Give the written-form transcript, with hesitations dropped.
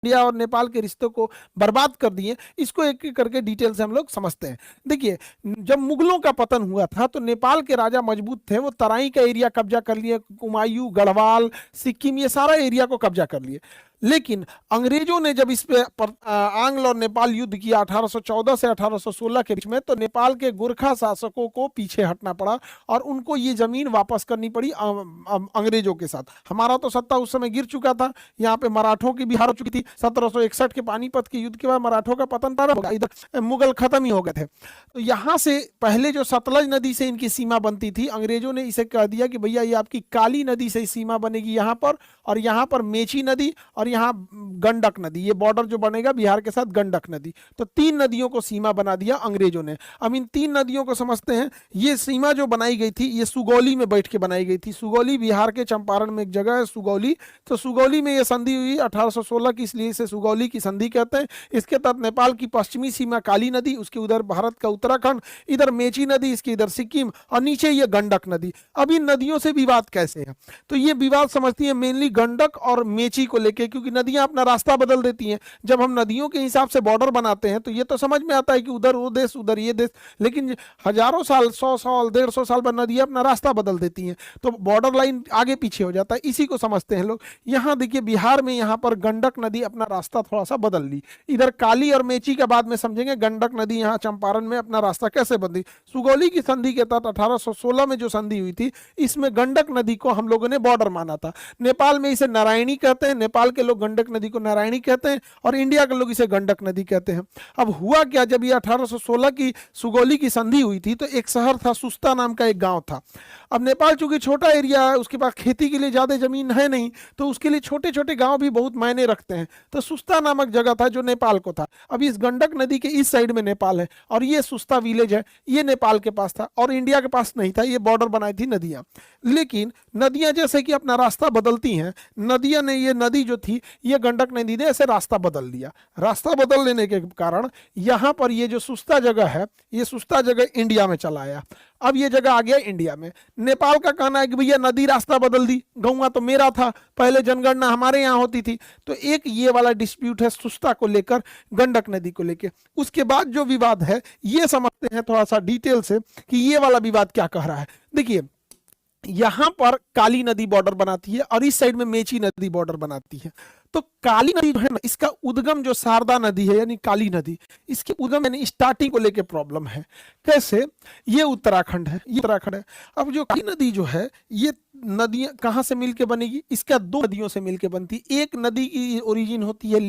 India और नेपाल के रिश्तों को बर्बाद कर दिए, इसको एक एक करके डिटेल से हम लोग समझते हैं। देखिए, जब मुगलों का पतन हुआ था तो नेपाल के राजा मजबूत थे, वो तराई का एरिया कब्जा कर लिए, कुमायूं, गढ़वाल, सिक्किम, ये सारा एरिया को कब्जा कर लिए। लेकिन अंग्रेजों ने जब इस पे आंग्ल और नेपाल युद्ध किया 1814 से 1816 के बीच में, तो नेपाल के गोरखा शासकों को पीछे हटना पड़ा और उनको ये जमीन वापस करनी पड़ी अंग्रेजों के साथ। हमारा तो सत्ता उस समय गिर चुका था, यहाँ पे मराठों की भी हार हो चुकी थी। 1761 के पानीपत के युद्ध के बाद मराठों का पतन था, इधर मुगल खत्म ही हो गए थे। तो यहाँ से पहले जो सतलज नदी से इनकी सीमा बनती थी, अंग्रेजों ने इसे कह दिया कि भैया ये आपकी काली नदी से सीमा बनेगी यहाँ पर, और यहाँ पर मेची नदी और यहाँ गंडक नदी, ये बॉर्डर जो बनेगा बिहार के साथ गंडक नदी। तो 3 नदियों को सीमा बना दिया अंग्रेजों ने। अब इन 3 नदियों को समझते हैं। ये सीमा जो बनाई गई थी, ये सुगौली में बैठ के बनाई गई थी। सुगौली बिहार के चंपारण में एक जगह है सुगौली, तो सुगौली में ये संधि हुई 1816 की, इसलिए इसे सुगौली की संधि कहते हैं। इसके तहत नेपाल की पश्चिमी सीमा काली नदी, उसके उधर भारत का उत्तराखंड, इधर मेची नदी, इसके इधर सिक्किम, और नीचे ये गंडक नदी। अब इन नदियों से विवाद कैसे है, तो ये विवाद समझती है मेनली गंडक और मेची को लेके, क्योंकि नदियां अपना रास्ता बदल देती हैं। जब हम नदियों के हिसाब से बॉर्डर बनाते हैं तो ये तो समझ में आता है कि उधर वो देश उधर ये देश, लेकिन हजारों साल, 100 साल, 150 साल बाद नदियां अपना रास्ता बदल देती हैं, तो बॉर्डर लाइन आगे पीछे हो जाता है। इसी को समझते हैं लोग। यहाँ देखिए बिहार में यहाँ पर गंडक नदी अपना रास्ता थोड़ा सा बदल ली। इधर काली और मेची के बाद में समझेंगे गंडक नदी यहाँ चंपारण में अपना रास्ता कैसे बदली। सुगौली की संधि के तहत 1816 में जो संधि हुई थी, इसमें गंडक नदी को हम लोगों ने बॉर्डर माना था। नेपाल में इसे नारायणी कहते हैं, नेपाल के लोग गंडक नदी को नारायणी कहते हैं, और इंडिया के लोग इसे गंडक नदी कहते हैं। अब हुआ क्या, जब ये 1816 की सुगौली की संधि हुई थी तो एक शहर था, सुस्ता नाम का एक गांव था। अब नेपाल चूंकि छोटा एरिया है, उसके पास खेती के लिए ज्यादा जमीन है नहीं, तो उसके लिए छोटे छोटे गांव भी बहुत मायने रखते हैं। तो सुस्ता नामक जगह था जो नेपाल को था। अब इस गंडक नदी के इस साइड में नेपाल है, और ये सुस्ता विलेज है, ये नेपाल के पास था और इंडिया के पास नहीं था। ये बॉर्डर बनाई थी नदियां। लेकिन नदियां जैसे कि अपना रास्ता बदलती हैं, नदियां ने, ये नदी जो थी, ये गंडक नदी ने ऐसे रास्ता बदल लिया। रास्ता बदल लेने के कारण यहां पर ये जो सुस्ता जगह है, ये सुस्ता जगह इंडिया में चला आया। अब ये जगह आ गया इंडिया में। नेपाल का कहना है कि भैया नदी रास्ता बदल दी, गौवा तो मेरा था, पहले जनगणना हमारे यहाँ होती थी। तो एक ये वाला डिस्प्यूट है सुस्ता को लेकर, गंडक नदी को लेकर। उसके बाद जो विवाद है, ये समझते हैं थोड़ा सा डिटेल से कि ये वाला विवाद क्या कह रहा है। देखिए, यहां पर काली नदी बॉर्डर बनाती है और इस साइड में मेची नदी बॉर्डर बनाती है। तो काली नदी जो है ना, इसका उद्गम जो शारदा नदी है यानी काली नदी, इसके उद्गम यानी स्टार्टिंग को लेके प्रॉब्लम है। कैसे, ये उत्तराखंड है, ये उत्तराखंड है। अब जो काली नदी जो है, ये नदियां कहां से मिलके बनेगी, इसका 2 नदियों से मिलके बनती। एक नदी की ओरिजिन होती है